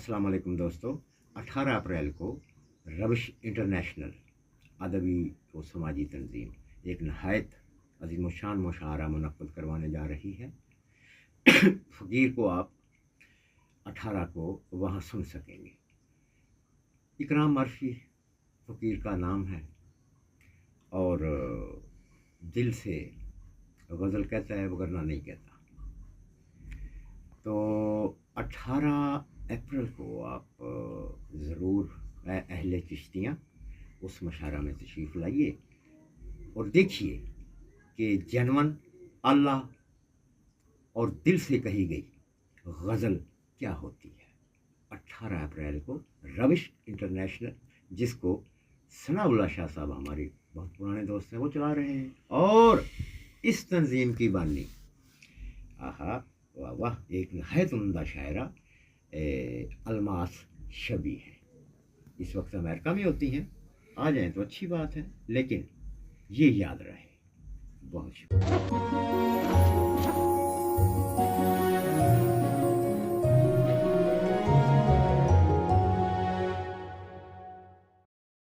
अस्सलाम वालेकुम दोस्तों। 18 अप्रैल को रविश इंटरनेशनल अदबी व समाजी तंजीम एक नहायत अज़ीम शान मुशायरा मुनक़्क़िद करवाने जा रही है। फ़कीर को आप 18 को वहाँ सुन सकेंगे। इकराम अर्शी फ़कीर का नाम है और दिल से गज़ल कहता है वगरना नहीं कहता। तो 18 अप्रैल को आप ज़रूर अहले चिश्तियाँ उस मुशायरा में तशरीफ़ लाइए और देखिए कि जनवन अल्लाह और दिल से कही गई गज़ल क्या होती है। 18 अप्रैल को रविश इंटरनेशनल, जिसको सनाउल्लाह शाह साहब हमारे बहुत पुराने दोस्त हैं, वो चला रहे हैं। और इस तंजीम की बानी आहा वाह वाह, एक नहायत उम्दा शायरा अलमास शबी है। इस वक्त अमेरिका में होती हैं, आ जाएं तो अच्छी बात है, लेकिन ये याद रहे। बहुत शुक्रिया।